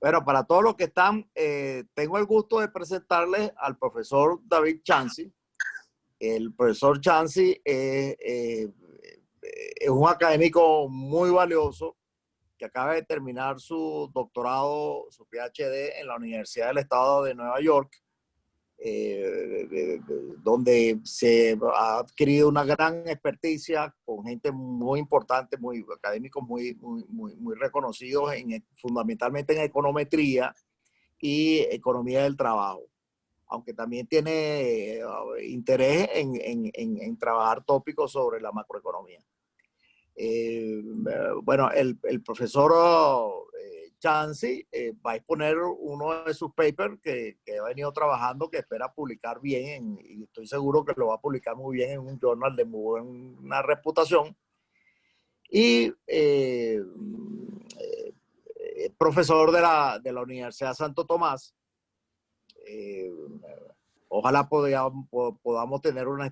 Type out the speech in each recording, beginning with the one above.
Bueno, para todos los que están, tengo el gusto de presentarles al profesor David Chancy. El profesor Chancy es un académico muy valioso que acaba de terminar su doctorado, su PhD en la Universidad del Estado de Nueva York, donde se ha adquirido una gran experticia con gente muy importante, muy académicos muy reconocidos, fundamentalmente en econometría y economía del trabajo, aunque también tiene interés en trabajar tópicos sobre la macroeconomía. Bueno, el profesor Chancy va a exponer uno de sus papers que ha venido trabajando, que espera publicar bien, y estoy seguro que lo va a publicar muy bien en un journal de muy buena reputación. Y profesor de la Universidad Santo Tomás. Ojalá podamos tener una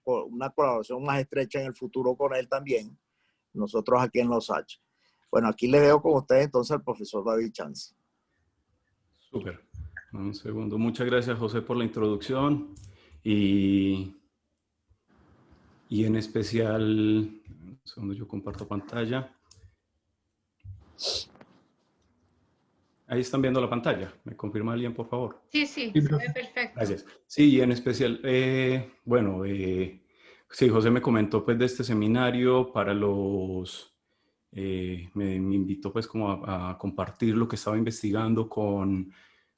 colaboración más estrecha en el futuro con él también, nosotros aquí en Los H. Bueno, aquí le veo con ustedes entonces al profesor David Chancy. Súper. Un segundo. Muchas gracias, José, por la introducción y en especial, un segundo, yo comparto pantalla. Ahí están viendo la pantalla. ¿Me confirma alguien, por favor? Sí, se ve perfecto. Gracias. Sí, y en especial, sí, José me comentó pues de este seminario para los, me invitó pues como a compartir lo que estaba investigando con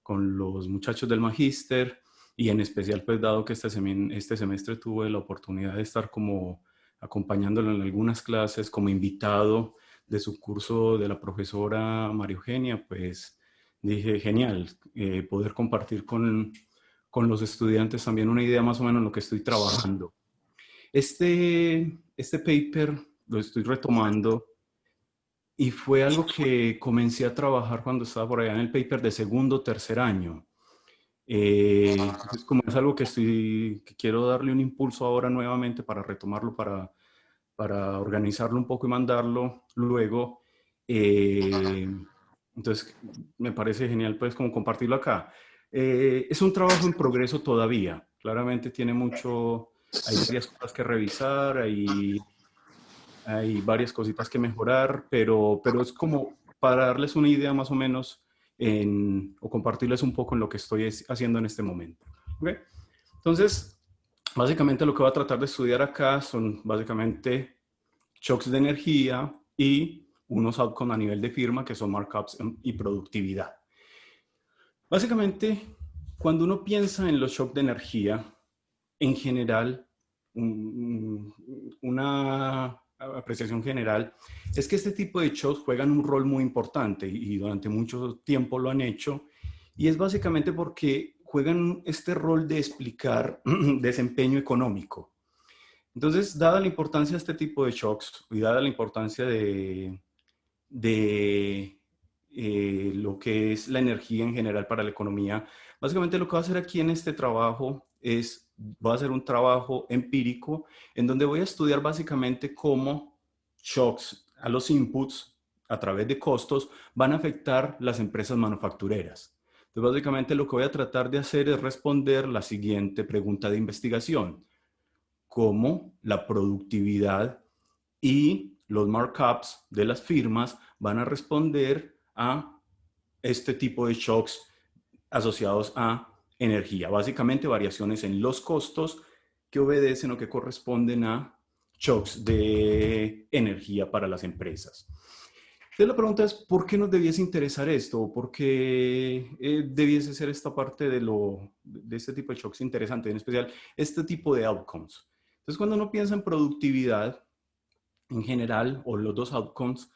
los muchachos del magíster, y en especial pues dado que este semestre tuve la oportunidad de estar como acompañándolo en algunas clases como invitado de su curso de la profesora María Eugenia, pues dije, genial, poder compartir con los estudiantes también una idea más o menos en lo que estoy trabajando. Este paper lo estoy retomando y fue algo que comencé a trabajar cuando estaba por allá en el paper de segundo o tercer año. Entonces, como es algo que quiero darle un impulso ahora nuevamente para retomarlo, para organizarlo un poco y mandarlo luego. Entonces, me parece genial pues como compartirlo acá. Es un trabajo en progreso todavía. Claramente tiene hay varias cosas que revisar, hay varias cositas que mejorar, pero es como para darles una idea más o menos o compartirles un poco en lo que estoy haciendo en este momento. ¿Okay? Entonces, básicamente lo que voy a tratar de estudiar acá son básicamente shocks de energía y unos outcomes a nivel de firma que son markups y productividad. Básicamente, cuando uno piensa en los shocks de energía, en general, una apreciación general es que este tipo de shocks juegan un rol muy importante y durante mucho tiempo lo han hecho, y es básicamente porque juegan este rol de explicar desempeño económico. Entonces, dada la importancia de este tipo de shocks y dada la importancia de lo que es la energía en general para la economía, básicamente lo que voy a hacer aquí en este trabajo voy a hacer un trabajo empírico en donde voy a estudiar básicamente cómo shocks a los inputs a través de costos van a afectar las empresas manufactureras. Entonces, básicamente lo que voy a tratar de hacer es responder la siguiente pregunta de investigación: cómo la productividad y los markups de las firmas van a responder a este tipo de shocks asociados a energía. Básicamente variaciones en los costos que obedecen o que corresponden a shocks de energía para las empresas. Entonces la pregunta es, ¿por qué nos debiese interesar esto? ¿Por qué debiese ser esta parte de este tipo de shocks interesante, en especial este tipo de outcomes? Entonces, cuando uno piensa en productividad en general, o los dos outcomes,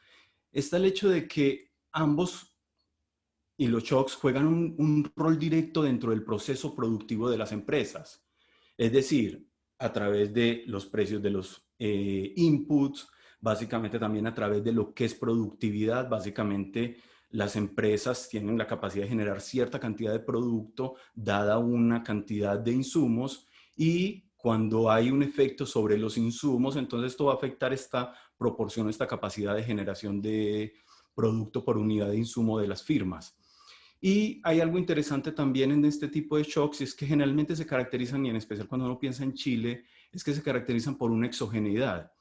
está el hecho de que ambos y los shocks juegan un rol directo dentro del proceso productivo de las empresas. Es decir, a través de los precios de los inputs, básicamente también a través de lo que es productividad. Básicamente, las empresas tienen la capacidad de generar cierta cantidad de producto dada una cantidad de insumos, y cuando hay un efecto sobre los insumos, entonces esto va a afectar esta proporción, esta capacidad de generación de producto por unidad de insumo de las firmas. Y hay algo interesante también en este tipo de shocks, es que generalmente se caracterizan, y en especial cuando uno piensa en Chile, es que se caracterizan por una exogeneidad.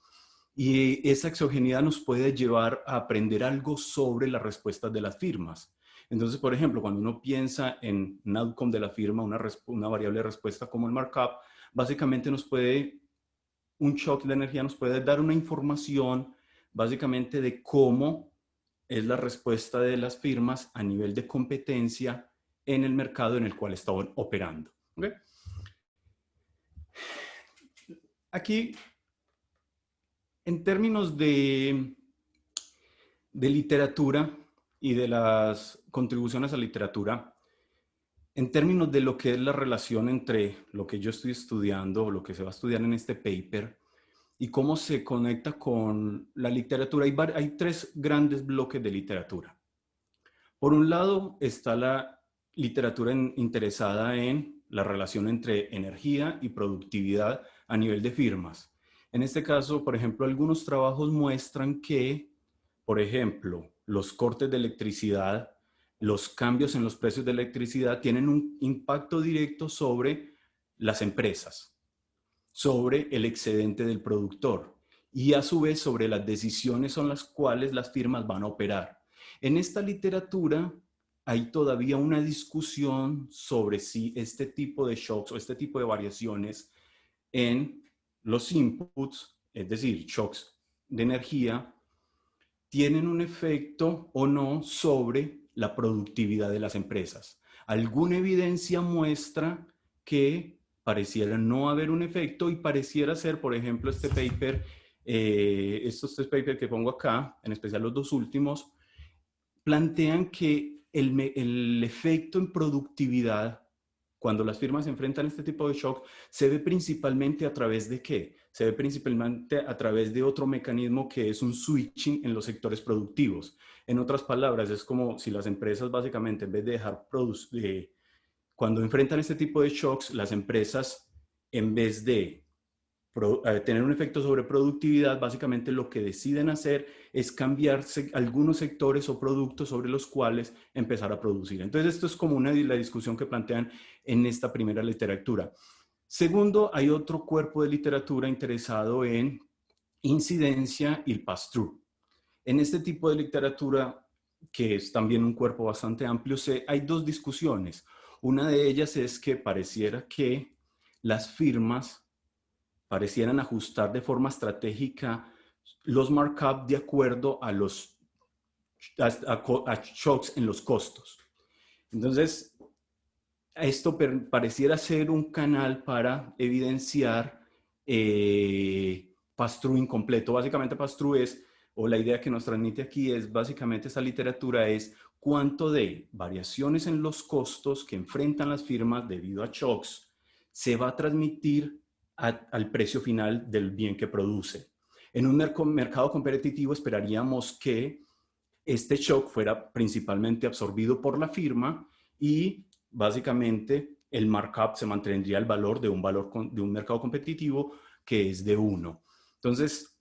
Y esa exogeneidad nos puede llevar a aprender algo sobre las respuestas de las firmas. Entonces, por ejemplo, cuando uno piensa en un outcome de la firma, una variable de respuesta como el markup, básicamente un shock de energía nos puede dar una información básicamente de cómo es la respuesta de las firmas a nivel de competencia en el mercado en el cual estaban operando. ¿Okay? Aquí, en términos de literatura y de las contribuciones a literatura, en términos de lo que es la relación entre lo que yo estoy estudiando o lo que se va a estudiar en este paper y cómo se conecta con la literatura, hay tres grandes bloques de literatura. Por un lado está la literatura interesada en la relación entre energía y productividad a nivel de firmas. En este caso, por ejemplo, algunos trabajos muestran que, por ejemplo, los cortes de electricidad, los cambios en los precios de electricidad tienen un impacto directo sobre las empresas, sobre el excedente del productor y a su vez sobre las decisiones son las cuales las firmas van a operar. En esta literatura hay todavía una discusión sobre si este tipo de shocks o este tipo de variaciones en los inputs, es decir, shocks de energía, tienen un efecto o no sobre la productividad de las empresas. Alguna evidencia muestra que pareciera no haber un efecto y pareciera ser, por ejemplo, este paper, estos tres papers que pongo acá, en especial los dos últimos, plantean que el efecto en productividad, cuando las firmas se enfrentan a este tipo de shock, se ve principalmente a través de ¿qué? Se ve principalmente a través de otro mecanismo que es un switching en los sectores productivos. En otras palabras, es como si las empresas básicamente en vez de dejar cuando enfrentan este tipo de shocks, las empresas en vez de tener un efecto sobre productividad, básicamente lo que deciden hacer es cambiarse algunos sectores o productos sobre los cuales empezar a producir. Entonces, esto es como la discusión que plantean en esta primera literatura. Segundo, hay otro cuerpo de literatura interesado en incidencia y el pass-through. En este tipo de literatura, que es también un cuerpo bastante amplio, hay dos discusiones. Una de ellas es que pareciera que las firmas parecieran ajustar de forma estratégica los markup de acuerdo a shocks en los costos. Entonces, esto pareciera ser un canal para evidenciar pass-through incompleto. Básicamente pass-through o la idea que nos transmite aquí es, básicamente esta literatura es cuánto de variaciones en los costos que enfrentan las firmas debido a shocks se va a transmitir al precio final del bien que produce. En un mercado competitivo esperaríamos que este shock fuera principalmente absorbido por la firma y básicamente el markup se mantendría el valor de un mercado competitivo que es de 1. Entonces,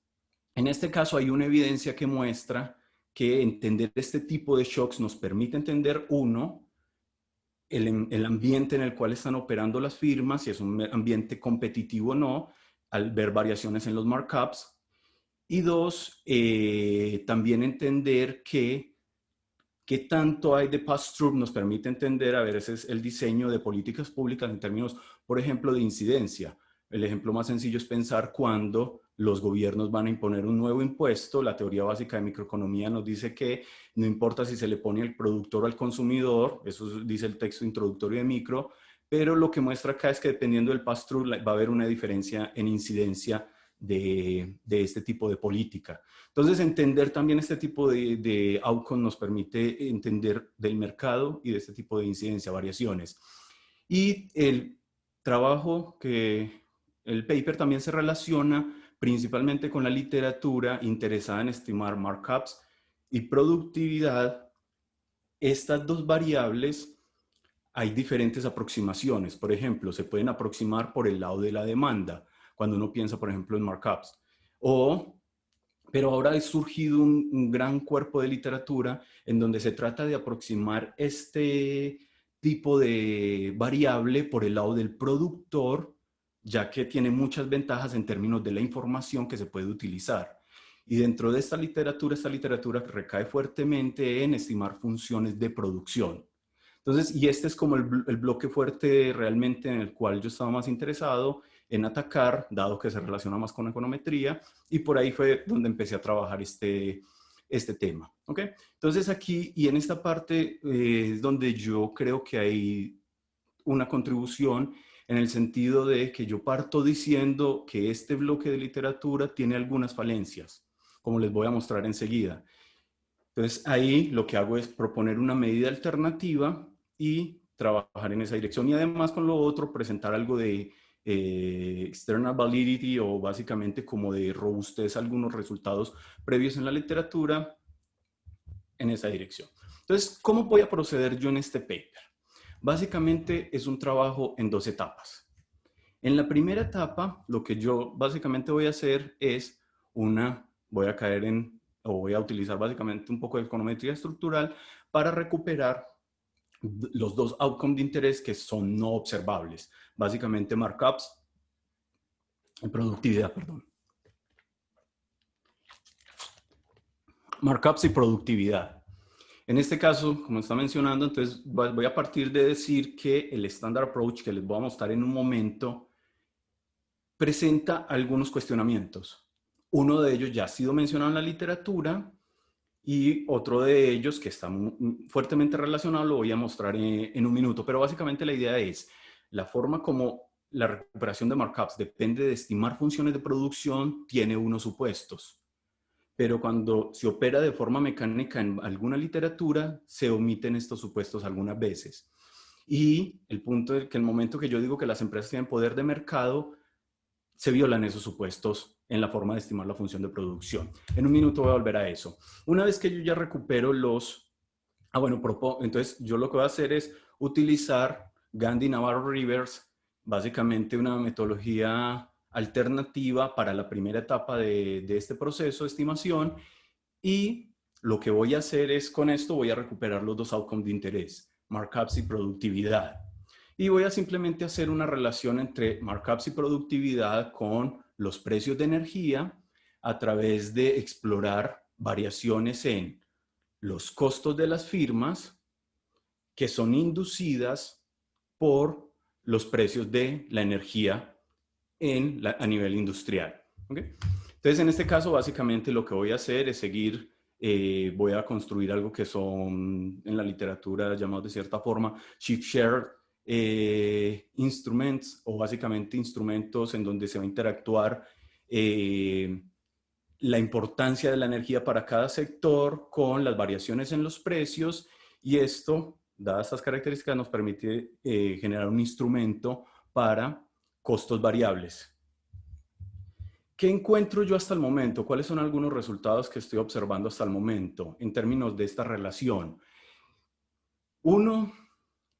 en este caso hay una evidencia que muestra que entender este tipo de shocks nos permite entender, uno, el ambiente en el cual están operando las firmas, si es un ambiente competitivo o no, al ver variaciones en los markups. Y dos, también entender qué tanto hay de pass-through nos permite entender a veces el diseño de políticas públicas en términos, por ejemplo, de incidencia. El ejemplo más sencillo es pensar cuando los gobiernos van a imponer un nuevo impuesto. La teoría básica de microeconomía nos dice que no importa si se le pone al productor o al consumidor, eso dice el texto introductorio de micro, pero lo que muestra acá es que dependiendo del pass-through va a haber una diferencia en incidencia de este tipo de política. Entonces, entender también este tipo de outcome nos permite entender del mercado y de este tipo de incidencia, variaciones. Y el trabajo el paper también se relaciona principalmente con la literatura interesada en estimar markups y productividad. Estas dos variables hay diferentes aproximaciones. Por ejemplo, se pueden aproximar por el lado de la demanda, cuando uno piensa, por ejemplo, en markups. O Pero ahora ha surgido un gran cuerpo de literatura en donde se trata de aproximar este tipo de variable por el lado del productor, ya que tiene muchas ventajas en términos de la información que se puede utilizar. Y dentro de esta literatura recae fuertemente en estimar funciones de producción. Entonces, y este es como el bloque fuerte realmente en el cual yo estaba más interesado en atacar, dado que se relaciona más con econometría, y por ahí fue donde empecé a trabajar este tema. ¿Ok? Entonces aquí y en esta parte es donde yo creo que hay una contribución en el sentido de que yo parto diciendo que este bloque de literatura tiene algunas falencias, como les voy a mostrar enseguida. Entonces ahí lo que hago es proponer una medida alternativa y trabajar en esa dirección y además con lo otro presentar algo de external validity o básicamente como de robustez algunos resultados previos en la literatura en esa dirección. Entonces, ¿cómo voy a proceder yo en este paper? Básicamente es un trabajo en dos etapas. En la primera etapa, lo que yo básicamente voy a hacer es voy a caer en, o voy a utilizar básicamente un poco de econometría estructural para recuperar los dos outcomes de interés que son no observables. Básicamente markups y productividad, perdón. Markups y productividad. En este caso, como está mencionando, entonces voy a partir de decir que el Standard Approach que les voy a mostrar en un momento presenta algunos cuestionamientos. Uno de ellos ya ha sido mencionado en la literatura y otro de ellos que está fuertemente relacionado lo voy a mostrar en un minuto, pero básicamente la idea es la forma como la recuperación de markups depende de estimar funciones de producción, tiene unos supuestos. Pero cuando se opera de forma mecánica en alguna literatura, se omiten estos supuestos algunas veces. Y el punto es que el momento que yo digo que las empresas tienen poder de mercado, se violan esos supuestos en la forma de estimar la función de producción. En un minuto voy a volver a eso. Una vez que yo ya recupero entonces yo lo que voy a hacer es utilizar Gandhi-Navarro-Rivers, básicamente una metodología alternativa para la primera etapa de este proceso de estimación, y lo que voy a hacer es con esto voy a recuperar los dos outcomes de interés, markups y productividad. Y voy a simplemente hacer una relación entre markups y productividad con los precios de energía a través de explorar variaciones en los costos de las firmas que son inducidas por los precios de la energía a nivel industrial. ¿Okay? Entonces, en este caso, básicamente lo que voy a hacer es voy a construir algo que son en la literatura llamados de cierta forma shift share instruments, o básicamente instrumentos en donde se va a interactuar la importancia de la energía para cada sector con las variaciones en los precios, y esto, dadas estas características, nos permite generar un instrumento para costos variables. ¿Qué encuentro yo hasta el momento? ¿Cuáles son algunos resultados que estoy observando hasta el momento en términos de esta relación? Uno,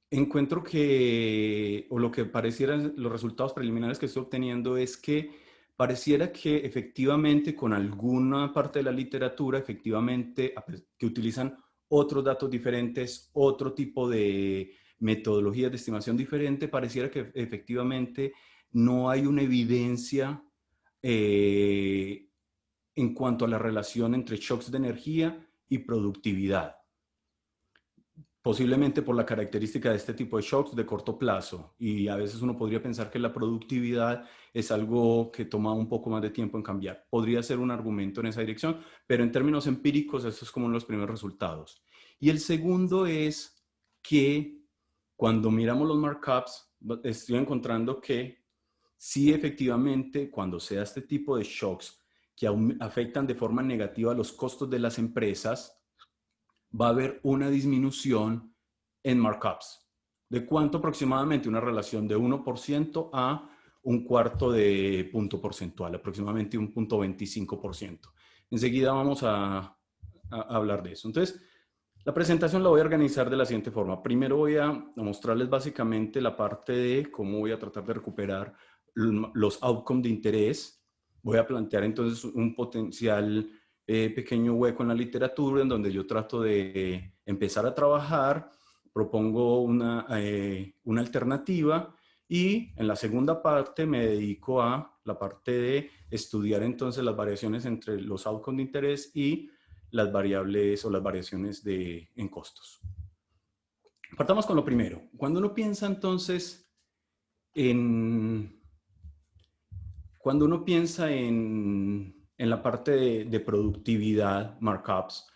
encuentro o lo que parecieran los resultados preliminares que estoy obteniendo es que pareciera que efectivamente con alguna parte de la literatura, efectivamente, que utilizan otros datos diferentes, otro tipo de metodologías de estimación diferente, pareciera que efectivamente no hay una evidencia en cuanto a la relación entre shocks de energía y productividad. Posiblemente por la característica de este tipo de shocks de corto plazo, y a veces uno podría pensar que la productividad es algo que toma un poco más de tiempo en cambiar. Podría ser un argumento en esa dirección, pero en términos empíricos eso es como los primeros resultados. Y el segundo es que cuando miramos los markups, estoy encontrando que sí, efectivamente, cuando se da este tipo de shocks que afectan de forma negativa los costos de las empresas, va a haber una disminución en markups. ¿De cuánto aproximadamente? Una relación de 1% a un cuarto de punto porcentual, aproximadamente un 0.25%. Enseguida vamos a hablar de eso. Entonces, la presentación la voy a organizar de la siguiente forma. Primero voy a mostrarles básicamente la parte de cómo voy a tratar de recuperar los outcomes de interés. Voy a plantear entonces un potencial pequeño hueco en la literatura en donde yo trato de empezar a trabajar, propongo una alternativa y en la segunda parte me dedico a la parte de estudiar entonces las variaciones entre los outcomes de interés y las variables o las variaciones en costos. Partamos con lo primero. Cuando uno piensa entonces cuando uno piensa en la parte de productividad, markups,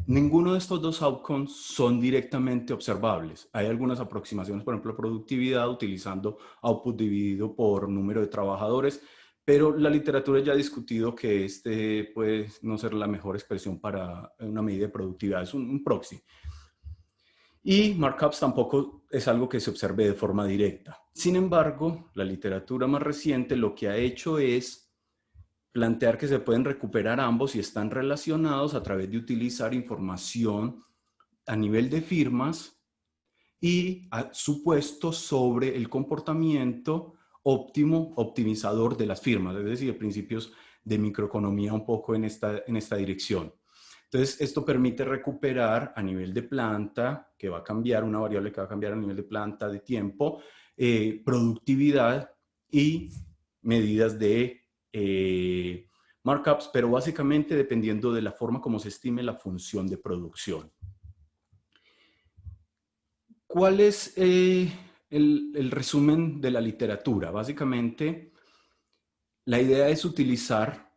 ninguno de estos dos outcomes son directamente observables. Hay algunas aproximaciones, por ejemplo, productividad utilizando output dividido por número de trabajadores, pero la literatura ya ha discutido que este puede no ser la mejor expresión para una medida de productividad, es un proxy. Y markups tampoco es algo que se observe de forma directa. Sin embargo, la literatura más reciente lo que ha hecho es plantear que se pueden recuperar ambos y están relacionados a través de utilizar información a nivel de firmas y supuestos sobre el comportamiento óptimo, optimizador de las firmas, es decir, principios de microeconomía un poco en esta dirección. Entonces, esto permite recuperar a nivel de planta, que va a cambiar, una variable que va a cambiar a nivel de planta, de tiempo, productividad y medidas de markups, pero básicamente dependiendo de la forma como se estime la función de producción. ¿Cuál es el resumen de la literatura? Básicamente, la idea es utilizar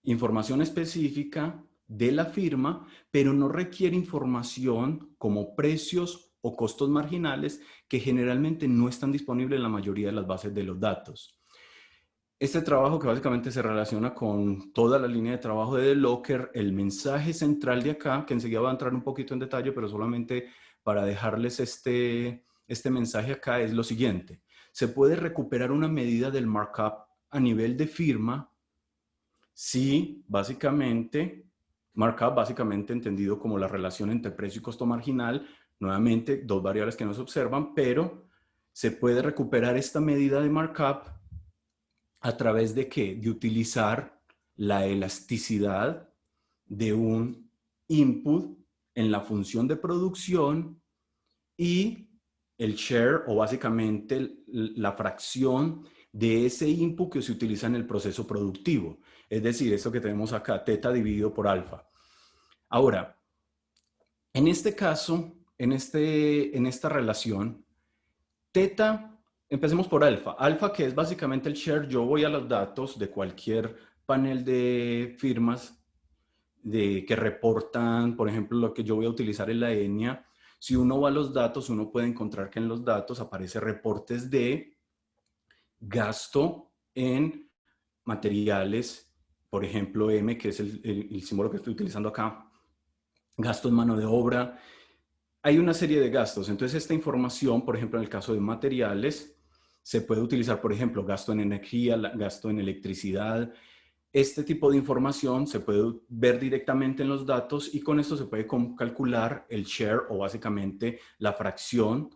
información específica de la firma, pero no requiere información como precios o costos marginales que generalmente no están disponibles en la mayoría de las bases de los datos. Este trabajo que básicamente se relaciona con toda la línea de trabajo de Locker, el mensaje central de acá, que enseguida va a entrar un poquito en detalle, pero solamente para dejarles este mensaje acá, es lo siguiente. Se puede recuperar una medida del markup a nivel de firma si básicamente, markup básicamente entendido como la relación entre precio y costo marginal, nuevamente dos variables que no se observan, pero se puede recuperar esta medida de markup a través de ¿qué? De utilizar la elasticidad de un input en la función de producción y el share o básicamente la fracción de ese input que se utiliza en el proceso productivo. Es decir, esto que tenemos acá, teta dividido por alfa. Ahora, en este caso, en esta relación, teta, empecemos por alfa. Alfa, que es básicamente el share, yo voy a los datos de cualquier panel de firmas que reportan, por ejemplo, lo que yo voy a utilizar en la ENIA. Si uno va a los datos, uno puede encontrar que en los datos aparece reportes de gasto en materiales, por ejemplo, M, que es el símbolo que estoy utilizando acá, gasto en mano de obra. Hay una serie de gastos. Entonces, esta información, por ejemplo, en el caso de materiales, se puede utilizar, por ejemplo, gasto en energía, gasto en electricidad. Este tipo de información se puede ver directamente en los datos y con esto se puede calcular el share o básicamente la fracción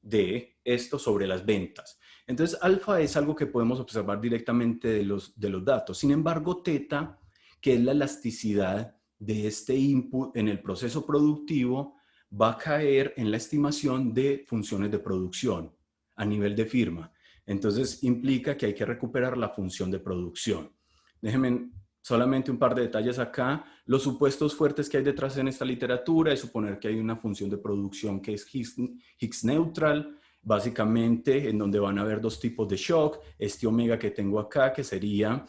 de esto sobre las ventas. Entonces, alfa es algo que podemos observar directamente de los datos. Sin embargo, teta, que es la elasticidad de este input en el proceso productivo, va a caer en la estimación de funciones de producción a nivel de firma. Entonces, implica que hay que recuperar la función de producción. Déjenme solamente un par de detalles acá. Los supuestos fuertes que hay detrás en esta literatura es suponer que hay una función de producción que es Higgs neutral, básicamente en donde van a haber dos tipos de shock. Este omega que tengo acá, que sería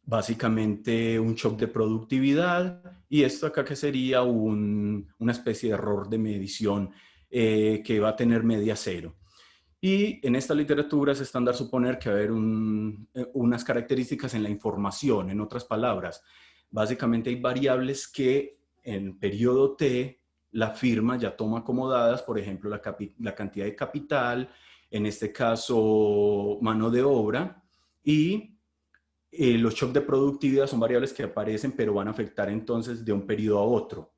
básicamente un shock de productividad, y esto acá que sería una especie de error de medición que va a tener media cero. Y en esta literatura es estándar suponer que va a haber unas características en la información. En otras palabras, básicamente hay variables que en periodo T la firma ya toma acomodadas, por ejemplo, la cantidad de capital, en este caso mano de obra, y los shocks de productividad son variables que aparecen, pero van a afectar entonces de un periodo a otro.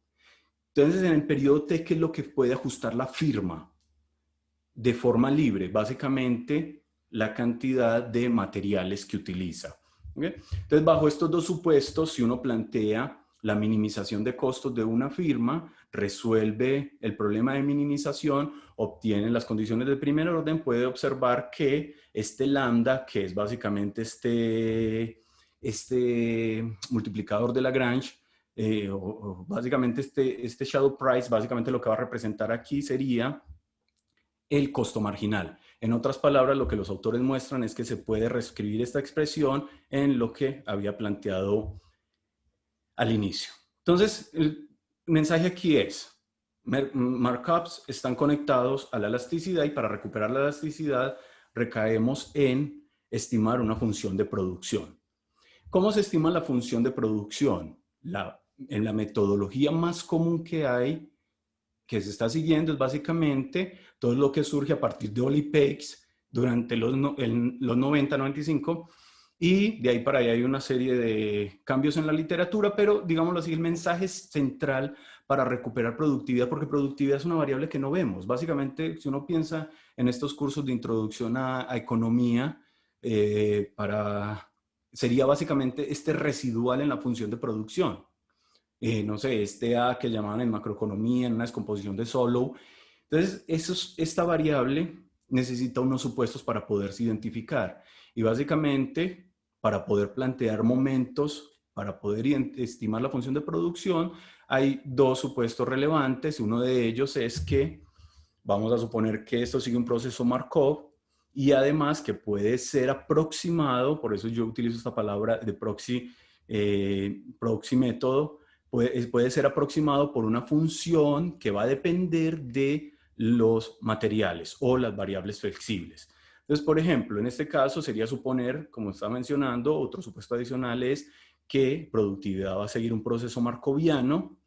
Entonces, en el periodo T, ¿qué es lo que puede ajustar la firma de forma libre? Básicamente, la cantidad de materiales que utiliza. ¿Okay? Entonces, bajo estos dos supuestos, si uno plantea la minimización de costos de una firma, resuelve el problema de minimización, obtiene las condiciones de primer orden, puede observar que este lambda, que es básicamente este multiplicador de Lagrange, o básicamente este shadow price, básicamente lo que va a representar aquí sería el costo marginal. En otras palabras, lo que los autores muestran es que se puede reescribir esta expresión en lo que había planteado al inicio. Entonces, el mensaje aquí es, markups están conectados a la elasticidad y para recuperar la elasticidad recaemos en estimar una función de producción. ¿Cómo se estima la función de producción? En la metodología más común que hay, que se está siguiendo, es básicamente todo lo que surge a partir de Ollie Pakes durante los 90, 95, y de ahí para allá hay una serie de cambios en la literatura, pero digámoslo así, el mensaje es central para recuperar productividad, porque productividad es una variable que no vemos. Básicamente, si uno piensa en estos cursos de introducción a economía, sería básicamente este residual en la función de producción. No sé, este A que llamaban en macroeconomía, en una descomposición de Solow. Entonces, esta variable necesita unos supuestos para poderse identificar. Y básicamente, para poder plantear momentos, para poder estimar la función de producción, hay dos supuestos relevantes. Uno de ellos es que vamos a suponer que esto sigue un proceso Markov y además que puede ser aproximado, por eso yo utilizo esta palabra de proxy método, puede ser aproximado por una función que va a depender de los materiales o las variables flexibles. Entonces, por ejemplo, en este caso sería suponer, como estaba mencionando, otro supuesto adicional es que productividad va a seguir un proceso markoviano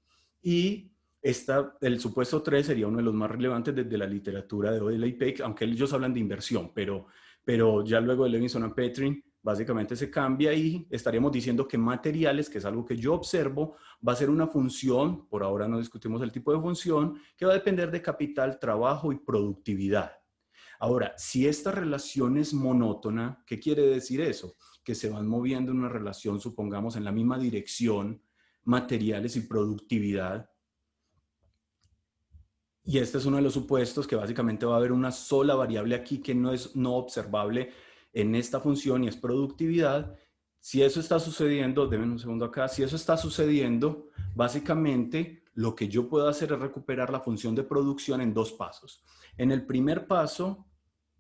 y el supuesto 3 sería uno de los más relevantes desde la literatura de Odell y Peck, aunque ellos hablan de inversión, pero ya luego de Levinson y Petrin básicamente se cambia y estaríamos diciendo que materiales, que es algo que yo observo, va a ser una función, por ahora no discutimos el tipo de función, que va a depender de capital, trabajo y productividad. Ahora, si esta relación es monótona, ¿qué quiere decir eso? Que se van moviendo en una relación, supongamos, en la misma dirección, materiales y productividad. Y este es uno de los supuestos que básicamente va a haber una sola variable aquí que no es no observable en esta función y es productividad. Si eso está sucediendo, denme un segundo acá, si eso está sucediendo, básicamente lo que yo puedo hacer es recuperar la función de producción en dos pasos. En el primer paso,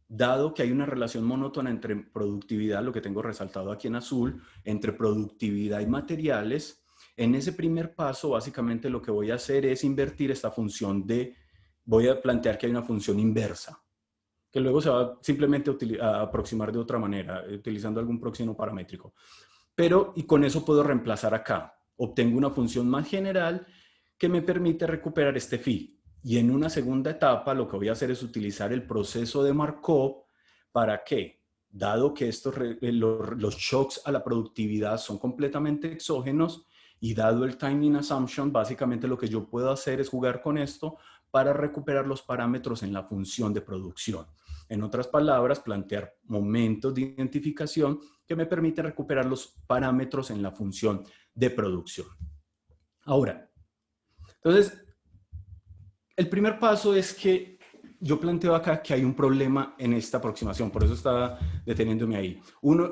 dado que hay una relación monótona entre productividad, lo que tengo resaltado aquí en azul, entre productividad y materiales, en ese primer paso básicamente lo que voy a hacer es invertir esta función voy a plantear que hay una función inversa, que luego se va simplemente a aproximar de otra manera, utilizando algún próximo paramétrico. Y con eso puedo reemplazar acá. Obtengo una función más general que me permite recuperar este phi. Y en una segunda etapa lo que voy a hacer es utilizar el proceso de Markov para que, dado que los shocks a la productividad son completamente exógenos y dado el timing assumption, básicamente lo que yo puedo hacer es jugar con esto para recuperar los parámetros en la función de producción. En otras palabras, plantear momentos de identificación que me permiten recuperar los parámetros en la función de producción. Ahora, entonces, el primer paso es que yo planteo acá que hay un problema en esta aproximación, por eso estaba deteniéndome ahí.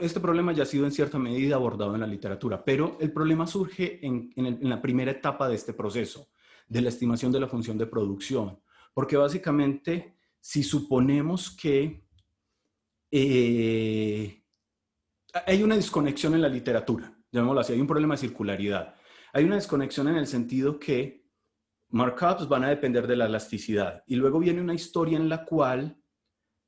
Este problema ya ha sido en cierta medida abordado en la literatura, pero el problema surge en la primera etapa de este proceso, de la estimación de la función de producción, porque básicamente si suponemos que hay una desconexión en la literatura, llamémoslo así, hay un problema de circularidad. Hay una desconexión en el sentido que markups van a depender de la elasticidad y luego viene una historia en la cual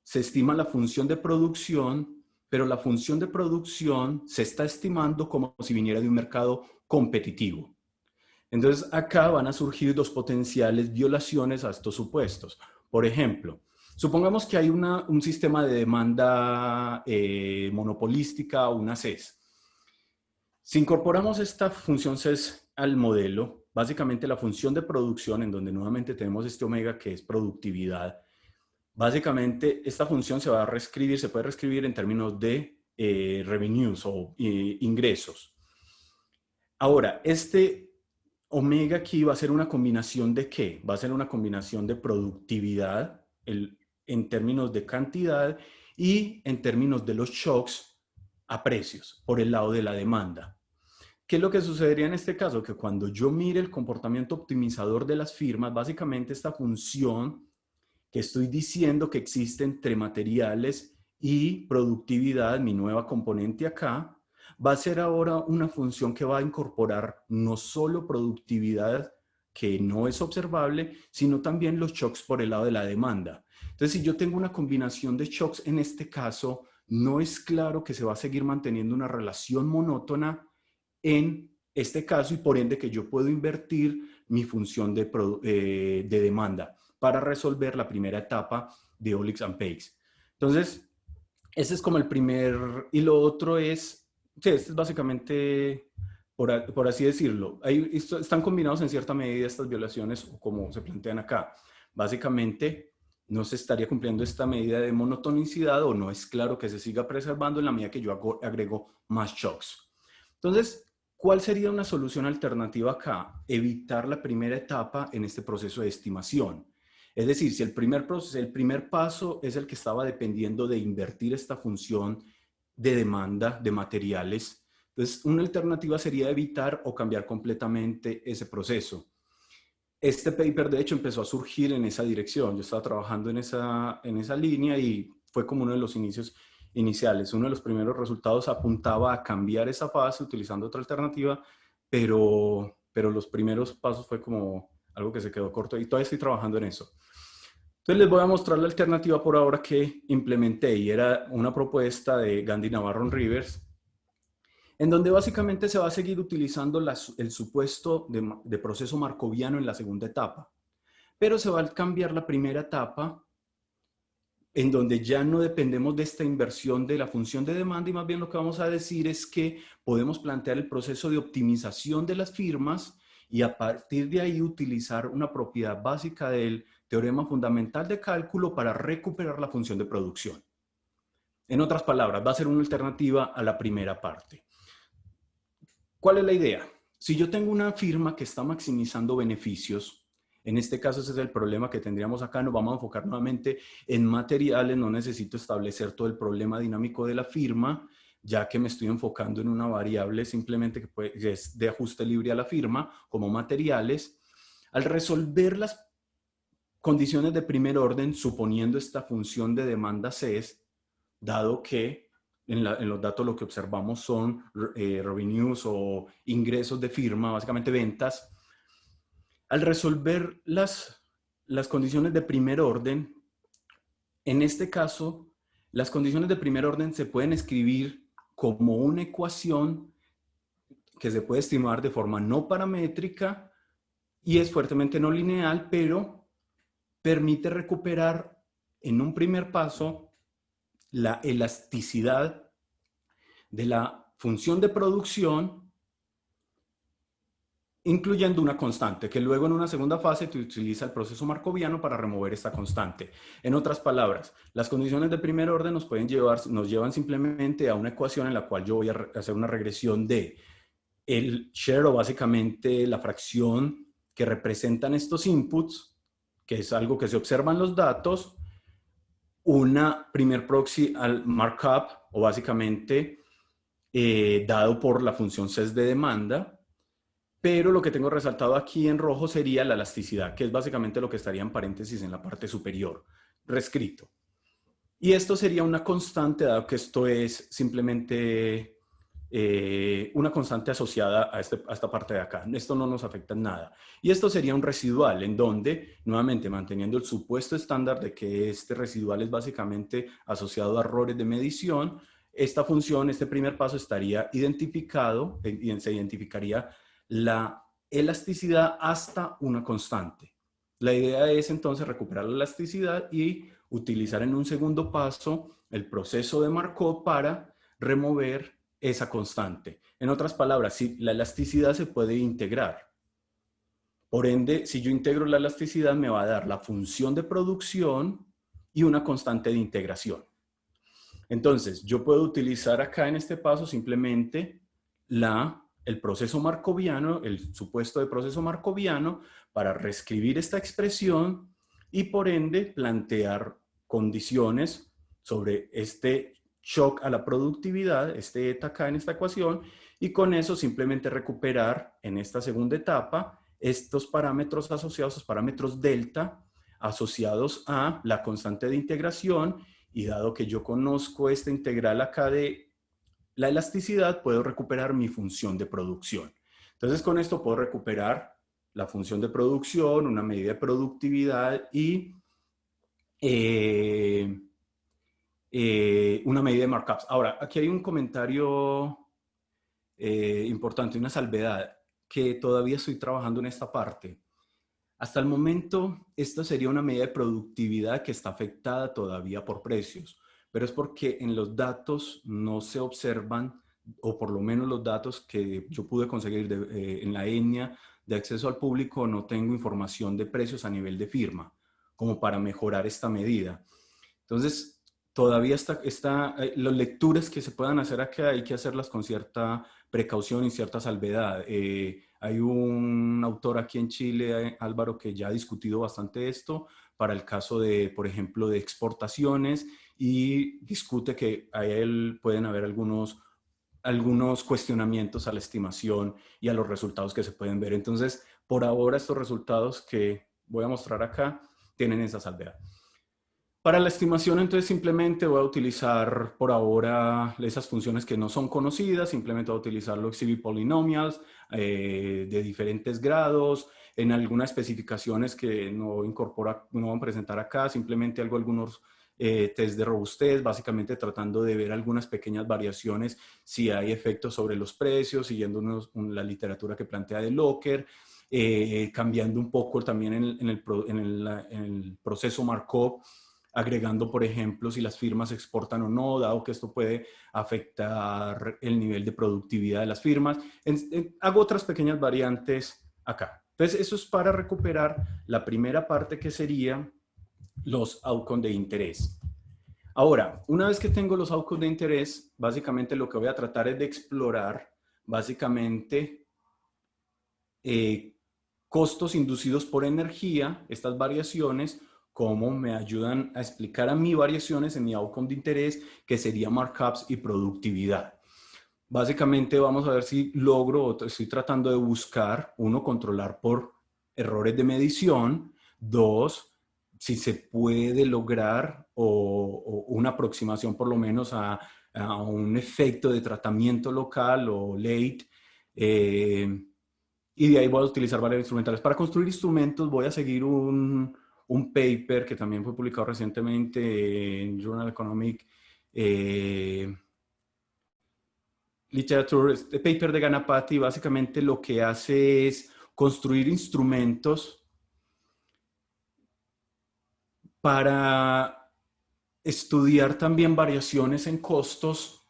se estima la función de producción, pero la función de producción se está estimando como si viniera de un mercado competitivo. Entonces acá van a surgir dos potenciales violaciones a estos supuestos. Por ejemplo, supongamos que hay un sistema de demanda monopolística o una CES. Si incorporamos esta función CES al modelo, básicamente la función de producción, en donde nuevamente tenemos este omega que es productividad, básicamente esta función se va a reescribir, se puede reescribir en términos de revenues o ingresos. Ahora, este omega aquí va a ser una combinación de ¿qué? Va a ser una combinación de productividad en términos de cantidad y en términos de los shocks a precios por el lado de la demanda. ¿Qué es lo que sucedería en este caso? Que cuando yo mire el comportamiento optimizador de las firmas, básicamente esta función que estoy diciendo que existe entre materiales y productividad, mi nueva componente acá, va a ser ahora una función que va a incorporar no solo productividad, que no es observable, sino también los shocks por el lado de la demanda. Entonces, si yo tengo una combinación de shocks en este caso, no es claro que se va a seguir manteniendo una relación monótona en este caso y por ende que yo puedo invertir mi función de demanda para resolver la primera etapa de Olix and Pakes. Entonces, ese es como el primer, y lo otro es, sí, este es básicamente, por así decirlo, están combinados en cierta medida estas violaciones, como se plantean acá. Básicamente, no se estaría cumpliendo esta medida de monotonicidad o no es claro que se siga preservando en la medida que yo agrego más shocks. Entonces, ¿cuál sería una solución alternativa acá? Evitar la primera etapa en este proceso de estimación. Es decir, si el primer paso es el que estaba dependiendo de invertir esta función de demanda de materiales, entonces una alternativa sería evitar o cambiar completamente ese proceso. Este paper, de hecho, empezó a surgir en esa dirección. Yo estaba trabajando en esa línea y fue como uno de los iniciales. Uno de los primeros resultados apuntaba a cambiar esa fase utilizando otra alternativa, pero los primeros pasos fue como algo que se quedó corto y todavía estoy trabajando en eso. Entonces les voy a mostrar la alternativa por ahora que implementé y era una propuesta de Gandhi Navarro Rivers, en donde básicamente se va a seguir utilizando el supuesto de proceso markoviano en la segunda etapa, pero se va a cambiar la primera etapa en donde ya no dependemos de esta inversión de la función de demanda y más bien lo que vamos a decir es que podemos plantear el proceso de optimización de las firmas y a partir de ahí utilizar una propiedad básica del teorema fundamental de cálculo para recuperar la función de producción. En otras palabras, va a ser una alternativa a la primera parte. ¿Cuál es la idea? Si yo tengo una firma que está maximizando beneficios, en este caso ese es el problema que tendríamos acá, nos vamos a enfocar nuevamente en materiales, no necesito establecer todo el problema dinámico de la firma, ya que me estoy enfocando en una variable simplemente que es de ajuste libre a la firma, como materiales. Al resolver las condiciones de primer orden, suponiendo esta función de demanda CES, dado que en los datos lo que observamos son revenues o ingresos de firma, básicamente ventas. Al resolver las condiciones de primer orden, en este caso, las condiciones de primer orden se pueden escribir como una ecuación que se puede estimar de forma no paramétrica y es fuertemente no lineal, pero permite recuperar en un primer paso la elasticidad de la función de producción, incluyendo una constante, que luego en una segunda fase te utiliza el proceso markoviano para remover esta constante. En otras palabras, las condiciones de primer orden nos llevan simplemente a una ecuación en la cual yo voy a hacer una regresión de el share o básicamente la fracción que representan estos inputs, que es algo que se observa en los datos, una primer proxy al markup o básicamente dado por la función CES de demanda, pero lo que tengo resaltado aquí en rojo sería la elasticidad, que es básicamente lo que estaría en paréntesis en la parte superior, reescrito. Y esto sería una constante, dado que esto es simplemente una constante asociada a esta parte de acá. Esto no nos afecta en nada. Y esto sería un residual, en donde, nuevamente, manteniendo el supuesto estándar de que este residual es básicamente asociado a errores de medición, esta función, este primer paso estaría identificado, se identificaría la elasticidad hasta una constante. La idea es entonces recuperar la elasticidad y utilizar en un segundo paso el proceso de Markov para remover esa constante. En otras palabras, si la elasticidad se puede integrar. Por ende, si yo integro la elasticidad, me va a dar la función de producción y una constante de integración. Entonces, yo puedo utilizar acá en este paso simplemente la el proceso markoviano, el supuesto de proceso markoviano, para reescribir esta expresión y por ende plantear condiciones sobre este shock a la productividad, este eta acá en esta ecuación, y con eso simplemente recuperar en esta segunda etapa estos parámetros asociados, los parámetros delta, asociados a la constante de integración, y dado que yo conozco esta integral acá de la elasticidad, puedo recuperar mi función de producción. Entonces con esto puedo recuperar la función de producción, una medida de productividad y una medida de markups. Ahora, aquí hay un comentario importante, una salvedad, que todavía estoy trabajando en esta parte. Hasta el momento, esta sería una medida de productividad que está afectada todavía por precios, pero es porque en los datos no se observan, o por lo menos los datos que yo pude conseguir en la ENIA de acceso al público, no tengo información de precios a nivel de firma, como para mejorar esta medida. Entonces, todavía las lecturas que se puedan hacer acá hay que hacerlas con cierta precaución y cierta salvedad. Hay un autor aquí en Chile, Álvaro, que ya ha discutido bastante esto para el caso de, por ejemplo, de exportaciones, y discute que ahí pueden haber algunos cuestionamientos a la estimación y a los resultados que se pueden ver. Entonces, por ahora, estos resultados que voy a mostrar acá tienen esa salvedad. Para la estimación, entonces, simplemente voy a utilizar por ahora esas funciones que no son conocidas. Simplemente voy a utilizar los XCV polynomials de diferentes grados. En algunas especificaciones que no van a presentar acá, simplemente hago algunos test de robustez, básicamente tratando de ver algunas pequeñas variaciones, si hay efectos sobre los precios, siguiendo la literatura que plantea de Locker, cambiando un poco también en el proceso Markov, agregando, por ejemplo, si las firmas exportan o no, dado que esto puede afectar el nivel de productividad de las firmas. Hago otras pequeñas variantes acá. Entonces, eso es para recuperar la primera parte, que sería los outcomes de interés. Ahora, una vez que tengo los outcomes de interés, básicamente lo que voy a tratar es de explorar, básicamente, costos inducidos por energía, estas variaciones, cómo me ayudan a explicar a mí variaciones en mi outcome de interés, que sería markups y productividad. Básicamente vamos a ver si logro, estoy tratando de buscar, uno, controlar por errores de medición, dos, si se puede lograr o una aproximación por lo menos a un efecto de tratamiento local o late, y de ahí voy a utilizar varios instrumentales. Para construir instrumentos voy a seguir un paper que también fue publicado recientemente en Journal Economic Literature. Este paper de Ganapathy básicamente lo que hace es construir instrumentos para estudiar también variaciones en costos,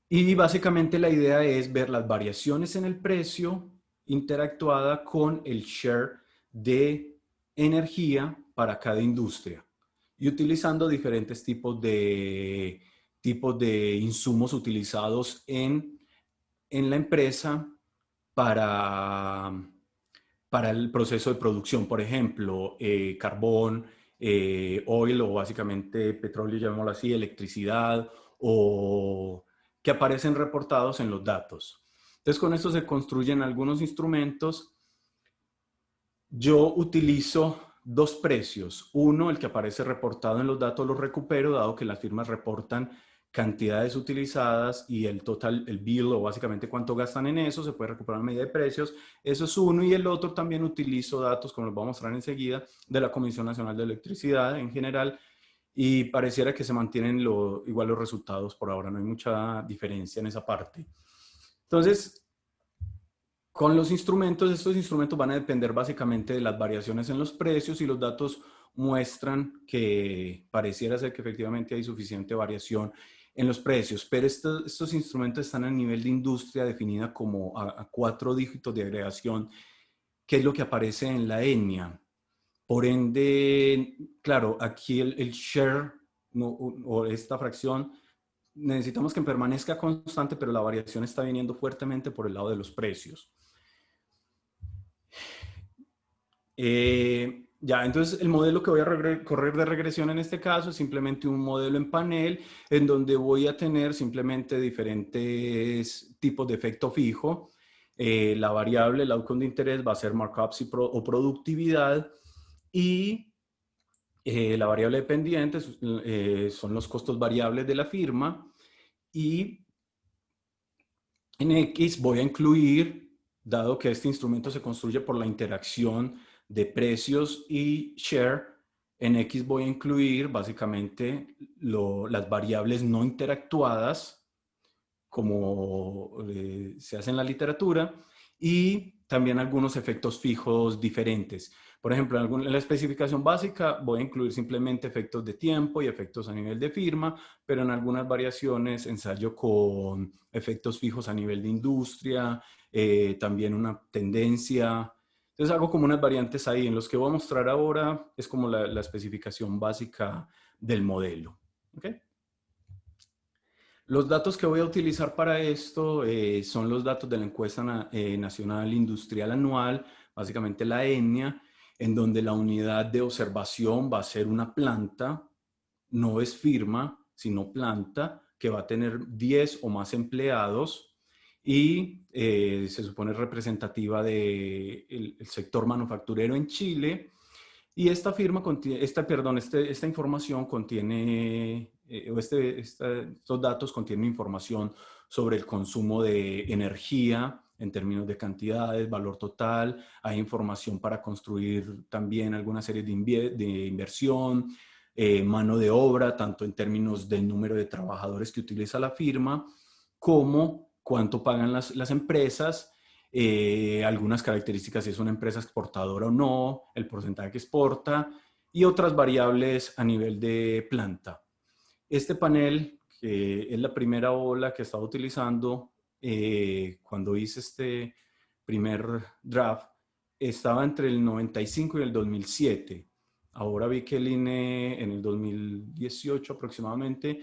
y básicamente la idea es ver las variaciones en el precio interactuada con el share de energía para cada industria, y utilizando diferentes tipos de insumos utilizados en la empresa para el proceso de producción. Por ejemplo, carbón, oil, o básicamente petróleo, llamémoslo así, electricidad, o que aparecen reportados en los datos. Entonces, con esto se construyen algunos instrumentos. Yo utilizo dos precios. Uno, el que aparece reportado en los datos, lo recupero, dado que las firmas reportan cantidades utilizadas y el total, el bill, o básicamente cuánto gastan en eso, se puede recuperar a medida de precios. Eso es uno. Y el otro, también utilizo datos, como los voy a mostrar enseguida, de la Comisión Nacional de Electricidad en general, y pareciera que se mantienen igual los resultados por ahora. No hay mucha diferencia en esa parte. Entonces, con los instrumentos, estos instrumentos van a depender básicamente de las variaciones en los precios, y los datos muestran que pareciera ser que efectivamente hay suficiente variación en los precios, pero estos instrumentos están a nivel de industria definida como a 4 dígitos de agregación, que es lo que aparece en la ENIA. Por ende, claro, aquí el share o esta fracción necesitamos que permanezca constante, pero la variación está viniendo fuertemente por el lado de los precios. Ya, entonces el modelo que voy a correr de regresión en este caso es simplemente un modelo en panel en donde voy a tener simplemente diferentes tipos de efecto fijo. La variable, el outcome de interés va a ser markups o productividad, y la variable dependiente son los costos variables de la firma, y en X voy a incluir, dado que este instrumento se construye por la interacción de precios y share, en X voy a incluir básicamente las variables no interactuadas, como se hace en la literatura, y también algunos efectos fijos diferentes. Por ejemplo, en la especificación básica voy a incluir simplemente efectos de tiempo y efectos a nivel de firma, pero en algunas variaciones ensayo con efectos fijos a nivel de industria, también una tendencia. Entonces hago como unas variantes ahí. En los que voy a mostrar ahora es como la especificación básica del modelo. ¿Okay? Los datos que voy a utilizar para esto son los datos de la encuesta nacional industrial anual, básicamente la ENIA, en donde la unidad de observación va a ser una planta, no es firma, sino planta, que va a tener 10 o más empleados, y se supone representativa del sector manufacturero en Chile. Y esta esta información contiene, estos datos contienen información sobre el consumo de energía en términos de cantidades, valor total. Hay información para construir también alguna serie de inversión, mano de obra, tanto en términos del número de trabajadores que utiliza la firma, como cuánto pagan las empresas, algunas características, si es una empresa exportadora o no, el porcentaje que exporta, y otras variables a nivel de planta. Este panel, que es la primera ola que estaba utilizando cuando hice este primer draft, estaba entre el 95 y el 2007. Ahora vi que el INE en el 2018 aproximadamente,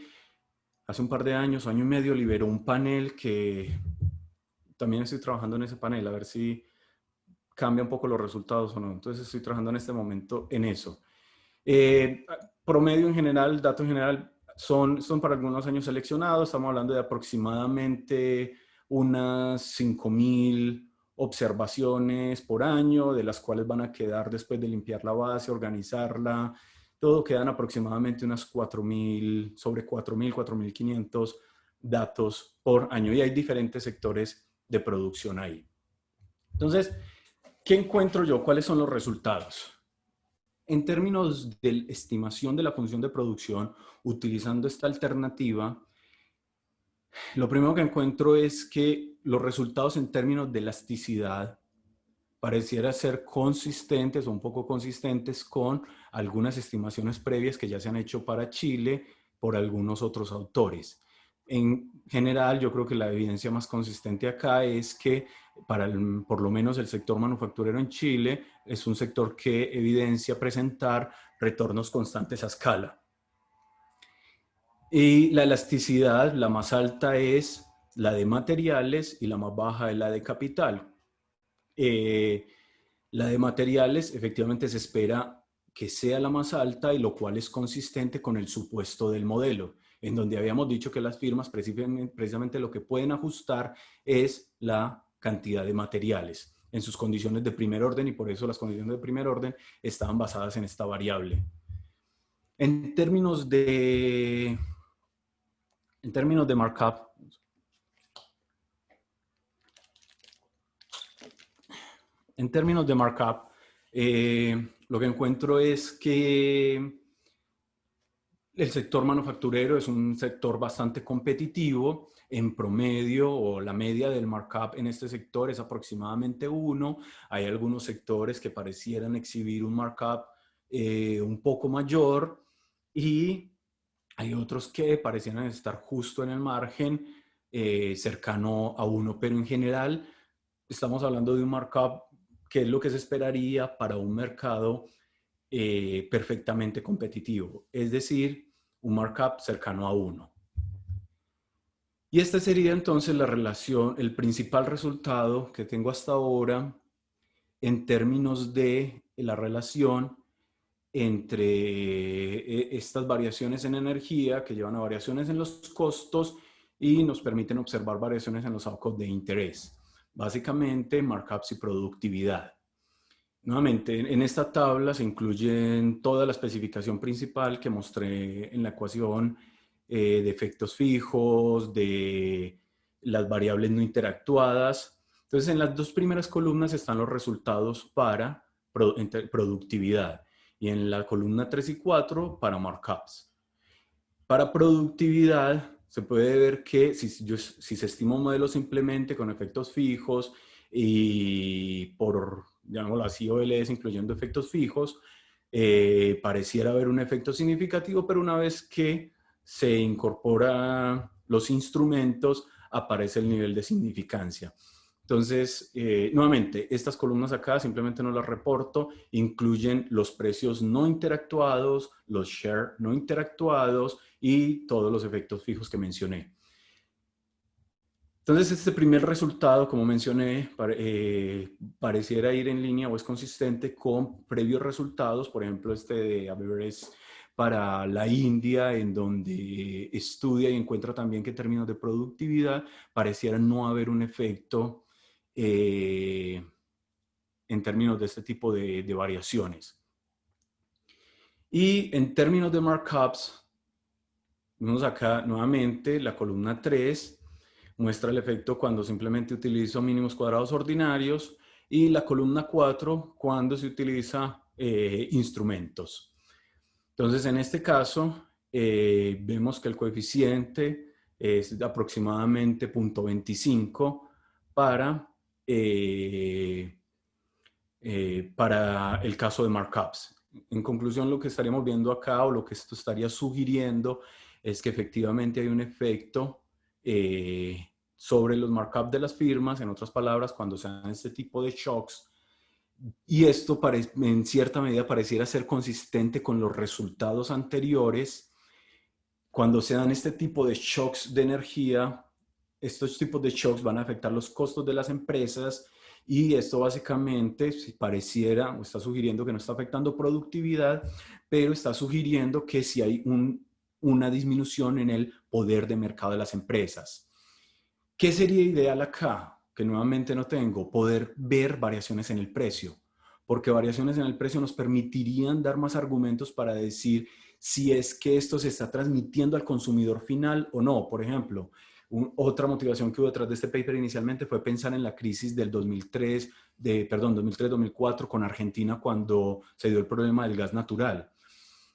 hace un par de años, año y medio, liberó un panel que también estoy trabajando en ese panel, a ver si cambia un poco los resultados o no. Entonces estoy trabajando en este momento en eso. Promedio en general, datos en general, son para algunos años seleccionados. Estamos hablando de aproximadamente unas 5,000 observaciones por año, de las cuales van a quedar, después de limpiar la base, organizarla, todo, quedan aproximadamente unas 4,000, sobre 4,000, 4,500 datos por año, y hay diferentes sectores de producción ahí. Entonces, ¿qué encuentro yo? ¿Cuáles son los resultados? En términos de estimación de la función de producción, utilizando esta alternativa, lo primero que encuentro es que los resultados en términos de elasticidad pareciera ser consistentes o un poco consistentes con algunas estimaciones previas que ya se han hecho para Chile por algunos otros autores. En general, yo creo que la evidencia más consistente acá es que por lo menos el sector manufacturero en Chile es un sector que evidencia presentar retornos constantes a escala. Y la elasticidad, la más alta es la de materiales y la más baja es la de capital. La de materiales efectivamente se espera que sea la más alta, y lo cual es consistente con el supuesto del modelo, en donde habíamos dicho que las firmas precisamente lo que pueden ajustar es la cantidad de materiales en sus condiciones de primer orden, y por eso las condiciones de primer orden estaban basadas en esta variable. En términos de markup, lo que encuentro es que el sector manufacturero es un sector bastante competitivo. En promedio, o la media del markup en este sector es aproximadamente 1. Hay algunos sectores que parecieran exhibir un markup un poco mayor, y hay otros que parecieran estar justo en el margen, cercano a 1, pero en general estamos hablando de un markup que es lo que se esperaría para un mercado perfectamente competitivo, es decir, un markup cercano a 1. Y esta sería entonces la relación, el principal resultado que tengo hasta ahora en términos de la relación entre estas variaciones en energía que llevan a variaciones en los costos y nos permiten observar variaciones en los outcomes de interés. Básicamente, markups y productividad. Nuevamente, en esta tabla se incluyen toda la especificación principal que mostré en la ecuación de efectos fijos, de las variables no interactuadas. Entonces, en las dos primeras columnas están los resultados para productividad y en la columna 3 y 4 para markups. Para productividad se puede ver que si se estima un modelo simplemente con efectos fijos y por, llamémoslo así, OLS incluyendo efectos fijos, pareciera haber un efecto significativo, pero una vez que se incorpora los instrumentos, aparece el nivel de significancia. Entonces, nuevamente, estas columnas acá simplemente no las reporto, incluyen los precios no interactuados, los share no interactuados y todos los efectos fijos que mencioné. Entonces, este primer resultado, como mencioné, pareciera ir en línea o es consistente con previos resultados, por ejemplo, este de Average para la India, en donde estudia y encuentra también que en términos de productividad pareciera no haber un efecto en términos de este tipo de variaciones. Y en términos de markups, vemos acá nuevamente la columna 3, muestra el efecto cuando simplemente utilizo mínimos cuadrados ordinarios y la columna 4 cuando se utiliza instrumentos. Entonces, en este caso, vemos que el coeficiente es de aproximadamente 0.25 para el caso de markups. En conclusión, lo que estaríamos viendo acá o lo que esto estaría sugiriendo es que efectivamente hay un efecto sobre los markups de las firmas, en otras palabras, cuando se dan este tipo de shocks, y esto en cierta medida pareciera ser consistente con los resultados anteriores. Cuando se dan este tipo de shocks de energía, estos tipos de shocks van a afectar los costos de las empresas y esto básicamente pareciera o está sugiriendo que no está afectando productividad, pero está sugiriendo que sí hay una disminución en el poder de mercado de las empresas. ¿Qué sería ideal acá? Que nuevamente no tengo, poder ver variaciones en el precio, porque variaciones en el precio nos permitirían dar más argumentos para decir si es que esto se está transmitiendo al consumidor final o no. Por ejemplo, otra motivación que hubo detrás de este paper inicialmente fue pensar en la crisis del 2003-2004 con Argentina cuando se dio el problema del gas natural.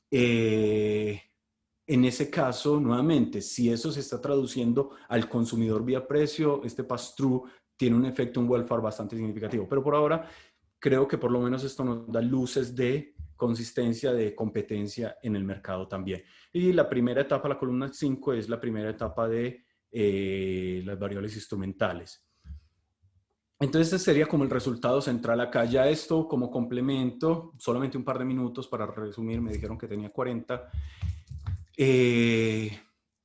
En ese caso, nuevamente, si eso se está traduciendo al consumidor vía precio, este pass-through tiene un efecto, un welfare bastante significativo. Pero por ahora, creo que por lo menos esto nos da luces de consistencia, de competencia en el mercado también. Y la primera etapa, la columna 5, es la primera etapa de las variables instrumentales. Entonces, este sería como el resultado central acá. Ya esto como complemento, solamente un par de minutos para resumir, me dijeron que tenía 40.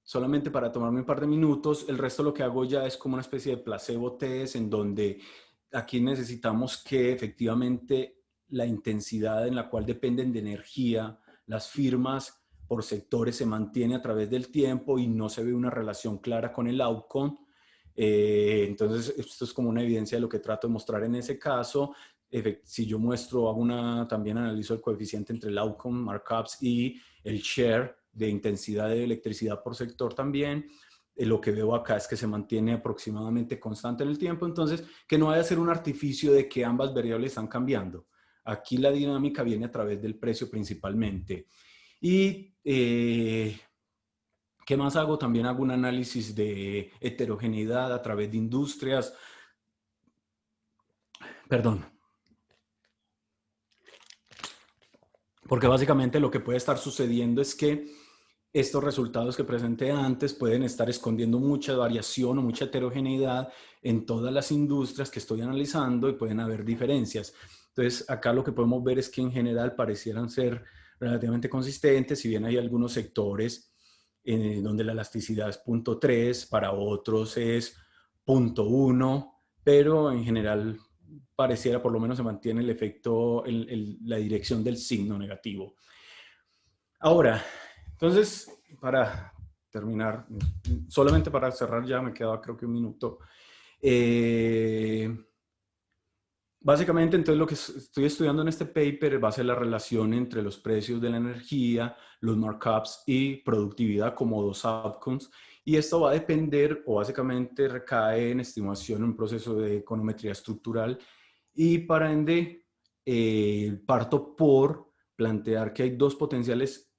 Solamente para tomarme un par de minutos, el resto lo que hago ya es como una especie de placebo test en donde aquí necesitamos que efectivamente la intensidad en la cual dependen de energía las firmas por sectores se mantiene a través del tiempo y no se ve una relación clara con el outcome. Entonces, esto es como una evidencia de lo que trato de mostrar en ese caso. Si yo muestro, también analizo el coeficiente entre el outcome, markups y el share de intensidad de electricidad por sector también. Lo que veo acá es que se mantiene aproximadamente constante en el tiempo, entonces que no vaya a ser un artificio de que ambas variables están cambiando. Aquí la dinámica viene a través del precio principalmente. Y ¿qué más hago? También hago un análisis de heterogeneidad a través de industrias. Perdón. Porque básicamente lo que puede estar sucediendo es que estos resultados que presenté antes pueden estar escondiendo mucha variación o mucha heterogeneidad en todas las industrias que estoy analizando y pueden haber diferencias. Entonces, acá lo que podemos ver es que en general parecieran ser relativamente consistentes, si bien hay algunos sectores donde la elasticidad es 0.3, para otros es 0.1, pero en general pareciera, por lo menos se mantiene el efecto, la dirección del signo negativo. Ahora, entonces, para terminar, solamente para cerrar ya, me quedaba creo que un minuto. Básicamente, entonces, lo que estoy estudiando en este paper va a ser la relación entre los precios de la energía, los markups y productividad como dos outcomes. Y esto va a depender, o básicamente recae en estimación en un proceso de econometría estructural. Y para ende, parto por plantear que hay dos potenciales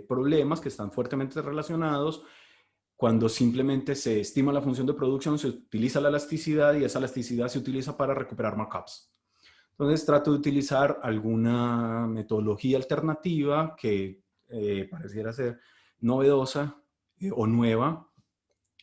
problemas que están fuertemente relacionados. Cuando simplemente se estima la función de producción, se utiliza la elasticidad y esa elasticidad se utiliza para recuperar markups. Entonces trato de utilizar alguna metodología alternativa que pareciera ser novedosa o nueva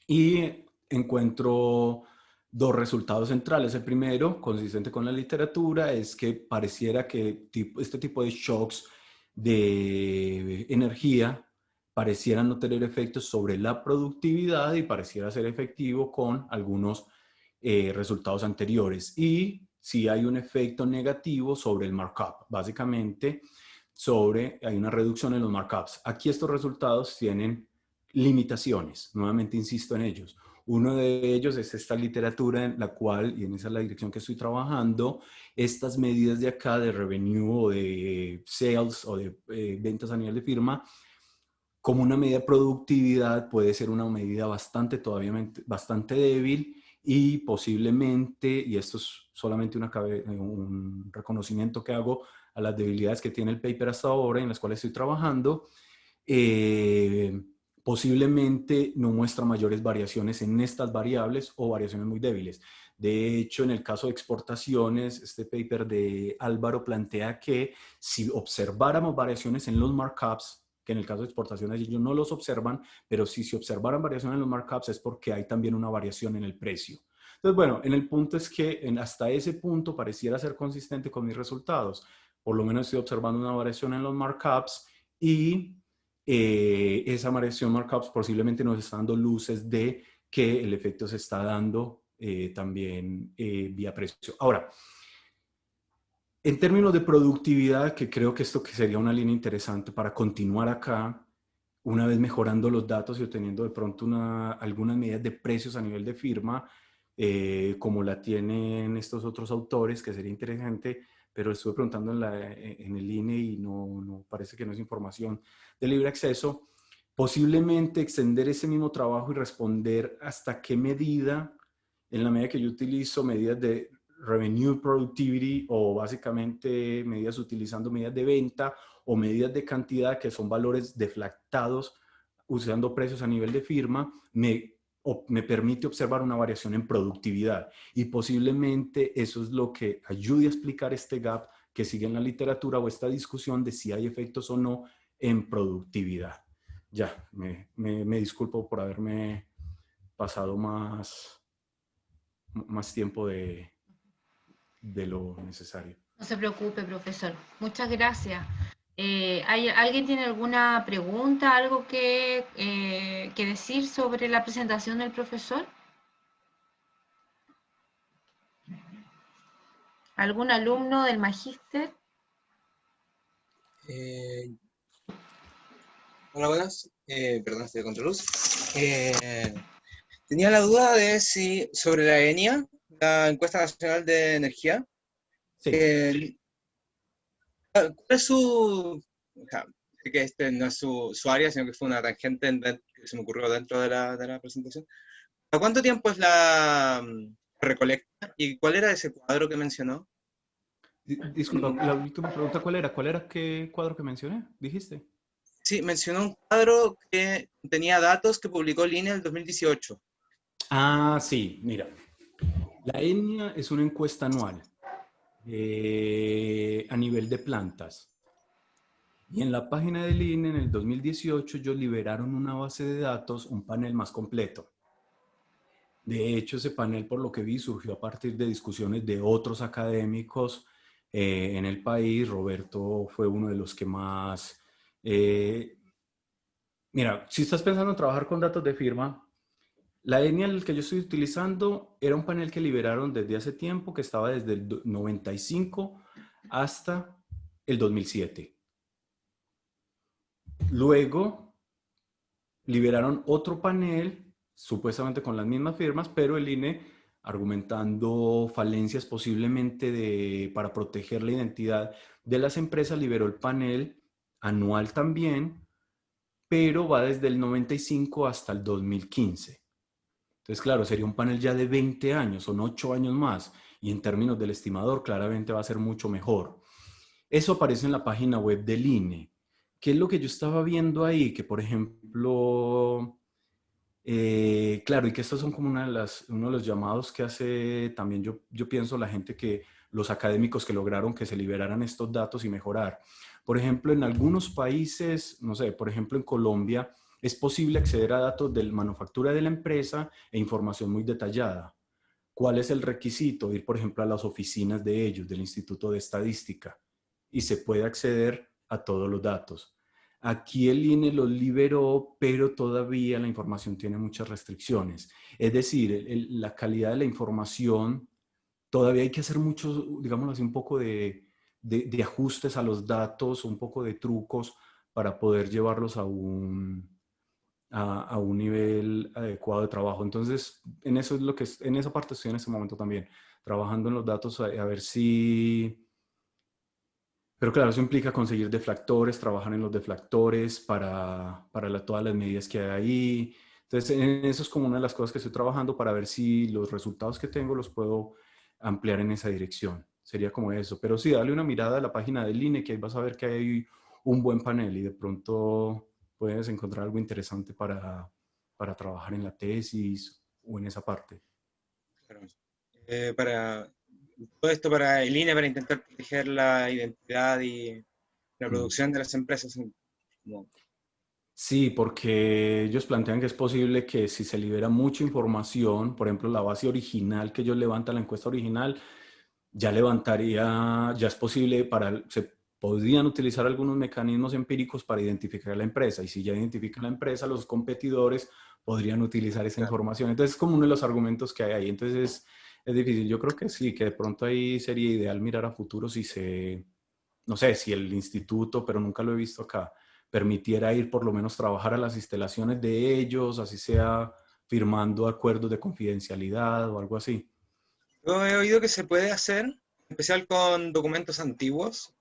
y encuentro dos resultados centrales. El primero, consistente con la literatura, es que pareciera que este tipo de shocks de energía pareciera no tener efectos sobre la productividad y pareciera ser efectivo con algunos resultados anteriores. Y si hay un efecto negativo sobre el markup, básicamente hay una reducción en los markups. Aquí estos resultados tienen limitaciones, nuevamente insisto en ellos. Uno de ellos es esta literatura en la cual, y en esa es la dirección que estoy trabajando, estas medidas de acá de revenue o de sales o de ventas a nivel de firma, como una medida de productividad puede ser una medida bastante débil y posiblemente, y esto es solamente un reconocimiento que hago a las debilidades que tiene el paper hasta ahora en las cuales estoy trabajando, posiblemente no muestra mayores variaciones en estas variables o variaciones muy débiles. De hecho, en el caso de exportaciones, este paper de Álvaro plantea que si observáramos variaciones en los markups, que en el caso de exportaciones ellos no los observan, pero si se observaran variaciones en los markups es porque hay también una variación en el precio. Entonces, bueno, en el punto es que hasta ese punto pareciera ser consistente con mis resultados. Por lo menos estoy observando una variación en los markups y esa variación markups posiblemente nos está dando luces de que el efecto se está dando también vía precio. Ahora, en términos de productividad, que creo que esto que sería una línea interesante para continuar acá, una vez mejorando los datos y obteniendo de pronto algunas medidas de precios a nivel de firma, como la tienen estos otros autores, que sería interesante, pero estuve preguntando en el INE y no parece que no es información de libre acceso. Posiblemente extender ese mismo trabajo y responder hasta qué medida, en la medida que yo utilizo medidas de revenue productivity o básicamente medidas utilizando medidas de venta o medidas de cantidad que son valores deflactados usando precios a nivel de firma, me permite observar una variación en productividad y posiblemente eso es lo que ayude a explicar este gap que sigue en la literatura o esta discusión de si hay efectos o no en productividad. Ya, me disculpo por haberme pasado más tiempo de lo necesario. No se preocupe, profesor. Muchas gracias. ¿Alguien tiene alguna pregunta, algo que decir sobre la presentación del profesor? ¿Algún alumno del magíster? Hola, buenas. Perdón, estoy de contraluz. Tenía la duda de si sobre la ENIA, la Encuesta Nacional de Energía, Sí. ¿cuál es su... O sea, sé que este no es su área, sino que fue una tangente que se me ocurrió dentro de la presentación. ¿A cuánto tiempo es la recolecta? ¿Y cuál era ese cuadro que mencionó? Disculpa, la última pregunta, ¿cuál era? ¿Cuál era qué cuadro que mencioné? ¿Dijiste? Sí, mencionó un cuadro que tenía datos que publicó el INE en el 2018. Ah, sí, mira. La ENIA es una encuesta anual a nivel de plantas. Y en la página del INE en el 2018 ellos liberaron una base de datos, un panel más completo. De hecho, ese panel, por lo que vi, surgió a partir de discusiones de otros académicos en el país. Roberto fue uno de los que más Mira, si estás pensando en trabajar con datos de firma, la línea en la que yo estoy utilizando era un panel que liberaron desde hace tiempo, que estaba desde el 95 hasta el 2007. Luego liberaron otro panel, supuestamente con las mismas firmas, pero el INE, argumentando falencias posiblemente para proteger la identidad de las empresas, liberó el panel anual también, pero va desde el 95 hasta el 2015. Entonces, claro, sería un panel ya de 20 años, son 8 años más, y en términos del estimador claramente va a ser mucho mejor. Eso aparece en la página web del INE. ¿Qué es lo que yo estaba viendo ahí? Que, por ejemplo, claro, y que estos son como uno de los llamados que hace también yo pienso la gente que los académicos que lograron que se liberaran estos datos y mejorar. Por ejemplo, en algunos países, no sé, por ejemplo en Colombia, es posible acceder a datos de la manufactura de la empresa e información muy detallada. ¿Cuál es el requisito? Ir, por ejemplo, a las oficinas de ellos, del Instituto de Estadística, y se puede acceder a todos los datos. Aquí el INE los liberó, pero todavía la información tiene muchas restricciones. Es decir, la calidad de la información, todavía hay que hacer muchos, digámoslo así, un poco de ajustes a los datos, un poco de trucos para poder llevarlos a un nivel adecuado de trabajo. Entonces, en eso es en esa parte estoy en este momento también, trabajando en los datos a ver si... Pero claro, eso implica conseguir deflactores, trabajar en los deflactores para todas las medidas que hay ahí. Entonces, eso es como una de las cosas que estoy trabajando para ver si los resultados que tengo los puedo ampliar en esa dirección. Sería como eso. Pero sí, dale una mirada a la página del INE, que ahí vas a ver que hay un buen panel y de pronto puedes encontrar algo interesante para trabajar en la tesis o en esa parte. Claro. Para todo esto para el INE, para intentar proteger la identidad y la producción de las empresas. Como, Sí, porque ellos plantean que es posible que si se libera mucha información, por ejemplo, la base original que ellos levantan, la encuesta original, ya es posible se podrían utilizar algunos mecanismos empíricos para identificar a la empresa. Y si ya identifican la empresa, los competidores podrían utilizar esa claro. información. Entonces, es como uno de los argumentos que hay ahí. Entonces, es difícil. Yo creo que sí, que de pronto ahí sería ideal mirar a futuro no sé, si el instituto, pero nunca lo he visto acá, permitiera ir por lo menos trabajar a las instalaciones de ellos, así sea firmando acuerdos de confidencialidad o algo así. Yo he oído que se puede hacer, en especial con documentos antiguos,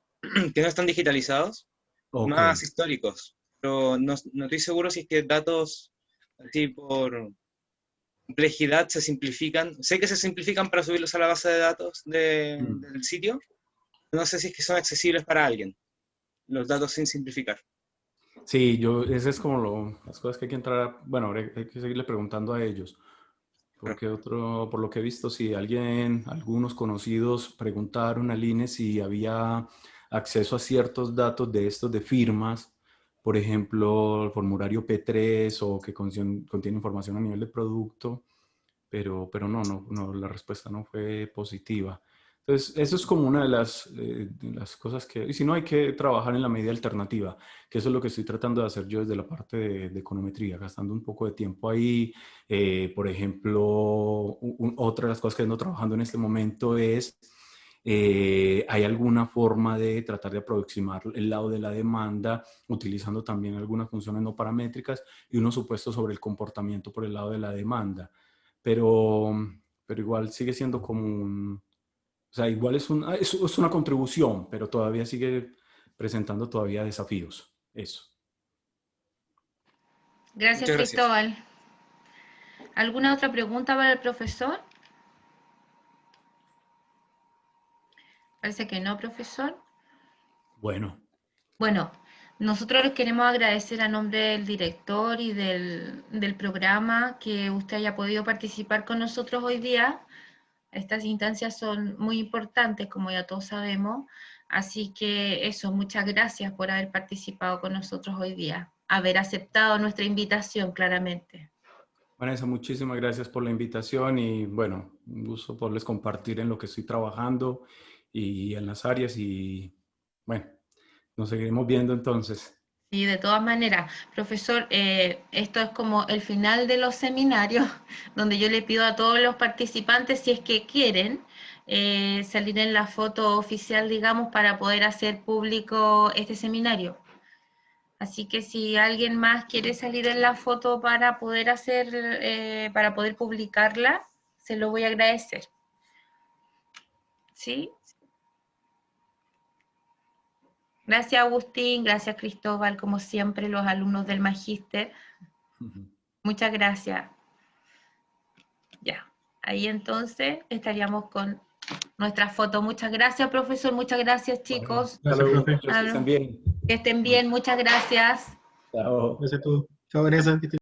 que no están digitalizados, Ok. más históricos, pero no estoy seguro si es que datos así por complejidad se simplifican. Sé que se simplifican para subirlos a la base de datos del sitio. No sé si es que son accesibles para alguien, los datos sin simplificar. Sí, ese es como las cosas que hay que entrar, bueno, hay que seguirle preguntando a ellos, Claro. porque por lo que he visto, si algunos conocidos preguntaron al INE si había acceso a ciertos datos de estos de firmas, por ejemplo, el formulario P3 o que contiene información a nivel de producto, pero no, la respuesta no fue positiva. Entonces, eso es como una de las cosas y si no, hay que trabajar en la medida alternativa, que eso es lo que estoy tratando de hacer yo desde la parte de econometría, gastando un poco de tiempo ahí. Por ejemplo, otra de las cosas que ando trabajando en este momento es, ¿hay alguna forma de tratar de aproximar el lado de la demanda utilizando también algunas funciones no paramétricas y unos supuestos sobre el comportamiento por el lado de la demanda? Pero, pero igual sigue siendo como o sea, igual es una contribución, pero todavía sigue presentando todavía desafíos. Eso. Gracias, Muchas gracias. Cristóbal. ¿Alguna otra pregunta para el profesor? Parece que no, profesor. Bueno, Bueno, nosotros les queremos agradecer a nombre del director y del programa que usted haya podido participar con nosotros hoy día. Estas instancias son muy importantes, como ya todos sabemos. Así que eso, muchas gracias por haber participado con nosotros hoy día, haber aceptado nuestra invitación, claramente. Vanessa, muchísimas gracias por la invitación y bueno, un gusto poderles compartir en lo que estoy trabajando y en las áreas y bueno, nos seguiremos viendo entonces. Sí, de todas maneras, profesor, esto es como el final de los seminarios, donde yo le pido a todos los participantes, si es que quieren, salir en la foto oficial, digamos, para poder hacer público este seminario. Así que si alguien más quiere salir en la foto para poder para poder publicarla, se lo voy a agradecer. ¿Sí? Gracias, Agustín, gracias, Cristóbal, como siempre, los alumnos del Magíster. Muchas gracias. Ya, ahí entonces estaríamos con nuestra foto. Muchas gracias, profesor, muchas gracias, chicos. Gracias, profe. Que estén bien. Que estén bien, muchas gracias. Chao. Gracias a todos. Chao, Vanessa. Que estés